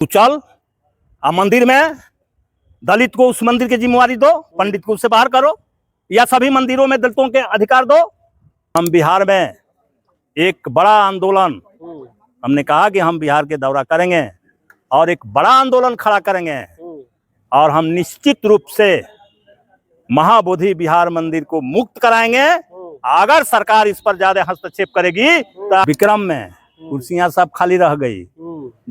तू चल मंदिर में दलित को उस मंदिर की जिम्मेवारी दो, पंडित को उससे बाहर करो, या सभी मंदिरों में दलितों के अधिकार दो। हम बिहार में एक बड़ा आंदोलन, हमने कहा कि हम बिहार के दौरा करेंगे और एक बड़ा आंदोलन खड़ा करेंगे और हम निश्चित रूप से महाबोधि बिहार मंदिर को मुक्त कराएंगे। अगर सरकार इस पर ज्यादा हस्तक्षेप करेगी तो विक्रम में कुर्सियां सब खाली रह गई।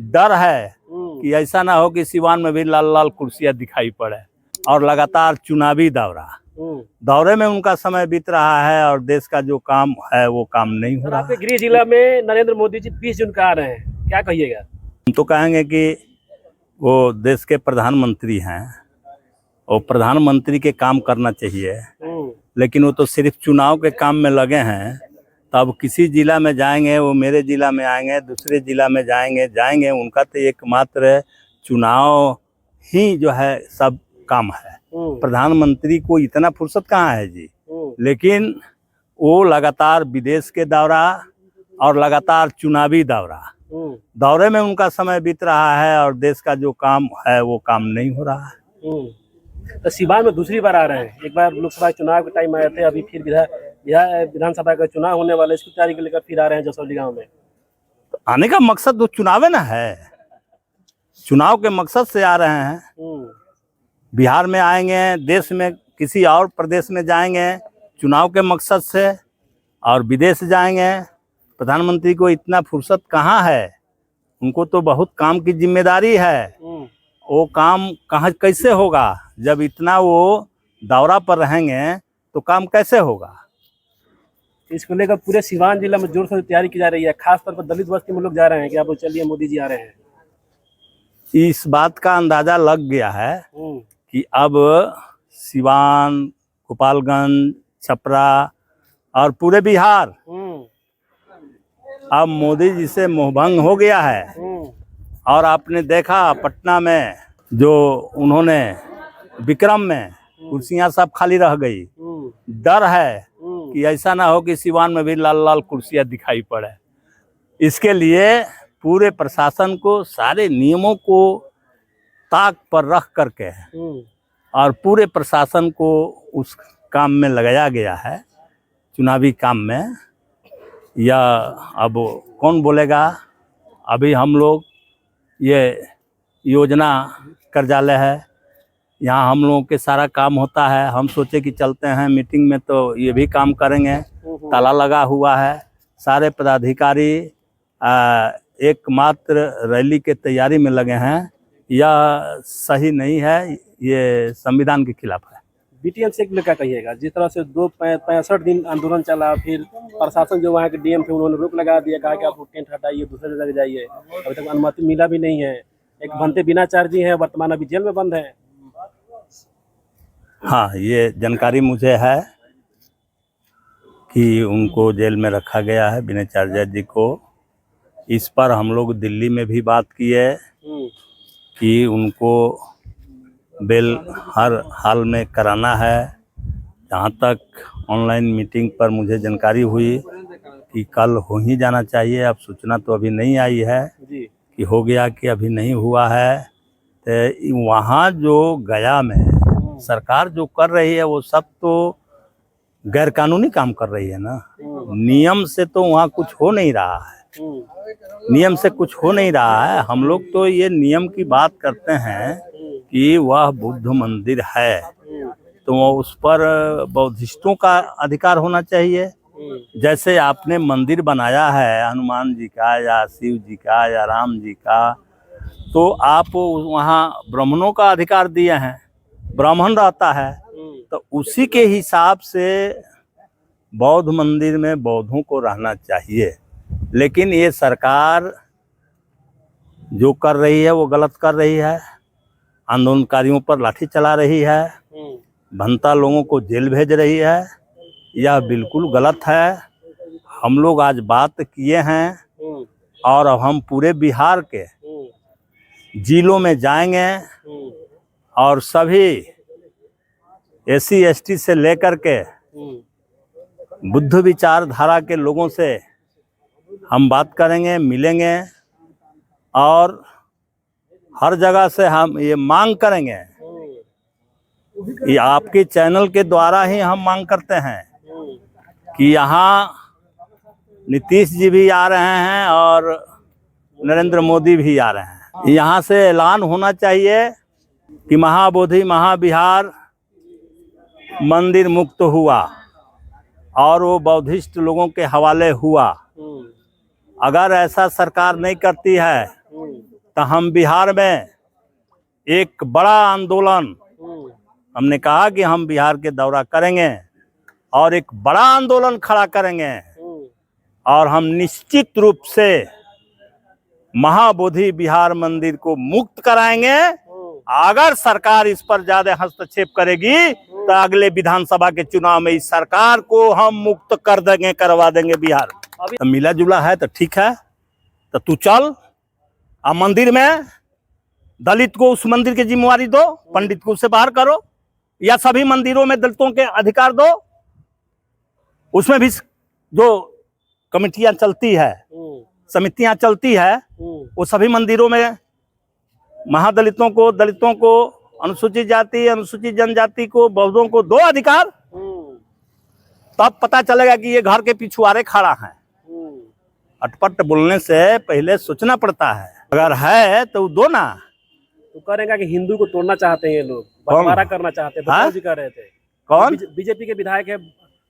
डर है कि ऐसा ना हो कि सिवान में भी लाल लाल कुर्सियां दिखाई पड़े। और लगातार चुनावी दौरे में उनका समय बीत रहा है और देश का जो काम है वो काम नहीं हो रहा। आपके गृह जिला में नरेंद्र मोदी जी 20 जून का आ रहे हैं, क्या कहिएगा? हम तो कहेंगे कि वो देश के प्रधानमंत्री हैं और प्रधानमंत्री के काम करना चाहिए, लेकिन वो तो सिर्फ चुनाव के काम में लगे हैं। तब किसी जिला में जाएंगे, वो मेरे जिला में आएंगे, दूसरे जिला में जाएंगे उनका तो एकमात्र चुनाव ही जो है सब काम है। प्रधानमंत्री को इतना फुर्सत कहाँ है जी। लेकिन वो लगातार विदेश के दौरा और लगातार चुनावी दौरे में उनका समय बीत रहा है और देश का जो काम है वो काम नहीं हो रहा है। तो सिवान में दूसरी बार आ रहे हैं। एक बार लोकसभा चुनाव के टाइम आए थे, अभी फिर विधानसभा का चुनाव होने वाले, इसकी तैयारी को लेकर फिर आ रहे हैं जसौली गांव में। तो आने का मकसद तो चुनाव ना है, चुनाव के मकसद से आ रहे हैं। बिहार में आएंगे, देश में किसी और प्रदेश में जाएंगे चुनाव के मकसद से, और विदेश जाएंगे। प्रधानमंत्री को इतना फुर्सत कहाँ है, उनको तो बहुत काम की जिम्मेदारी है। वो काम कहाँ कैसे होगा जब इतना वो दौरा पर रहेंगे, तो काम कैसे होगा। इसको लेकर पूरे सिवान जिला में जोर से तैयारी की जा रही है, खासतौर पर दलित बस्ती में लोग जा रहे हैं कि आप चलिए मोदी जी आ रहे हैं। इस बात का अंदाजा लग गया है कि अब सिवान, गोपालगंज, छपरा और पूरे बिहार अब मोदी जी से मोहभंग हो गया है। और आपने देखा पटना में जो उन्होंने विक्रम में कुर्सियां सब खाली रह गई। डर है कि ऐसा ना हो कि सिवान में भी लाल लाल कुर्सियां दिखाई पड़े। इसके लिए पूरे प्रशासन को सारे नियमों को ताक पर रख करके और पूरे प्रशासन को उस काम में लगाया गया है, चुनावी काम में। या अब कौन बोलेगा, अभी हम लोग ये योजना कार्यालय है, यहाँ हम लोगों के सारा काम होता है। हम सोचे कि चलते हैं मीटिंग में तो ये भी काम करेंगे, ताला लगा हुआ है। सारे पदाधिकारी एकमात्र रैली के तैयारी में लगे हैं। यह सही नहीं है, ये संविधान के खिलाफ है। बीटीएम से क्या कहिएगा? जिस तरह से 65 दिन आंदोलन चला, फिर प्रशासन जो वहाँ के डीएम थे उन्होंने रोक लगा दिया, कहा कि आप टेंट हटाइए, दूसरे जगह जाइए। अभी तक अनुमति मिला भी नहीं है। एक भंते बिनाचार जी हैं, वर्तमान अभी जेल में बंद हैं। हाँ, ये जानकारी मुझे है कि उनको जेल में रखा गया है, बिनाचार्य जी को। इस पर हम लोग दिल्ली में भी बात की है कि उनको बेल हर हाल में कराना है। जहाँ तक ऑनलाइन मीटिंग पर मुझे जानकारी हुई कि कल हो ही जाना चाहिए। अब सूचना तो अभी नहीं आई है कि हो गया कि अभी नहीं हुआ है। तो वहाँ जो गया में सरकार जो कर रही है वो सब तो गैर कानूनी काम कर रही है ना। नियम से तो वहाँ कुछ हो नहीं रहा है, नियम से कुछ हो नहीं रहा है। हम लोग तो ये नियम की बात करते हैं कि वह बुद्ध मंदिर है तो उस पर बौद्धिस्टों का अधिकार होना चाहिए। जैसे आपने मंदिर बनाया है हनुमान जी का या शिव जी का या राम जी का, तो आप वहाँ ब्राह्मणों का अधिकार दिए हैं, ब्राह्मण रहता है, तो उसी के हिसाब से बौद्ध मंदिर में बौद्धों को रहना चाहिए। लेकिन ये सरकार जो कर रही है वो गलत कर रही है। आंदोलनकारियों पर लाठी चला रही है, भंता लोगों को जेल भेज रही है। यह बिल्कुल गलत है। हम लोग आज बात किए हैं और अब हम पूरे बिहार के जिलों में जाएंगे और सभी SC ST से लेकर के बुद्ध विचारधारा के लोगों से हम बात करेंगे, मिलेंगे और हर जगह से हम ये मांग करेंगे, ये आपके चैनल के द्वारा ही हम मांग करते हैं कि यहाँ नीतीश जी भी आ रहे हैं और नरेंद्र मोदी भी आ रहे हैं। यहाँ से ऐलान होना चाहिए कि महाबोधि महाविहार मंदिर मुक्त हुआ और वो बौद्धिस्ट लोगों के हवाले हुआ। अगर ऐसा सरकार नहीं करती है तो हम बिहार में एक बड़ा आंदोलन, हमने कहा कि हम बिहार के दौरा करेंगे और एक बड़ा आंदोलन खड़ा करेंगे और हम निश्चित रूप से महाबोधि बिहार मंदिर को मुक्त कराएंगे। अगर सरकार इस पर ज्यादा हस्तक्षेप करेगी तो अगले विधानसभा के चुनाव में इस सरकार को हम मुक्त कर देंगे, करवा देंगे बिहार। तो मिला जुला है तो ठीक है, तो तू चल अब मंदिर में, दलित को उस मंदिर की जिम्मेवारी दो, पंडित को उससे बाहर करो, या सभी मंदिरों में दलितों के अधिकार दो। उसमें भी जो कमेटियां चलती है, समितियां चलती है, वो सभी मंदिरों में महादलितों को, दलितों को, अनुसूचित जाति, अनुसूचित जनजाति को, बौद्धों को दो अधिकार। तब पता चलेगा कि ये घर के पिछुआरे खड़ा है। अटपट बोलने से पहले सोचना पड़ता है, अगर है तो दो ना। तो करेगा कि हिंदू को तोड़ना चाहते हैं ये लोग, बंटवारा करना चाहते हैं, बचौल जी कर रहे थे। कौन? बीजेपी के विधायक है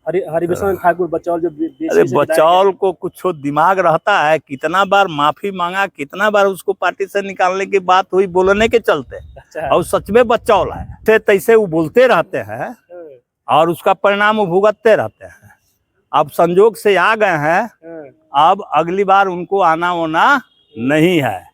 हरिभूषण ठाकुर बचौल, जो अरे बचौल को कुछ दिमाग रहता है, कितना बार माफी मांगा, कितना बार उसको पार्टी से निकालने की बात हुई बोलने के चलते। अच्छा। और सच में बचौल है, तैसे वो बोलते रहते हैं और उसका परिणाम वो भुगतते रहते हैं। अब संजोग से आ गए हैं, अब अगली बार उनको आना होना नहीं है।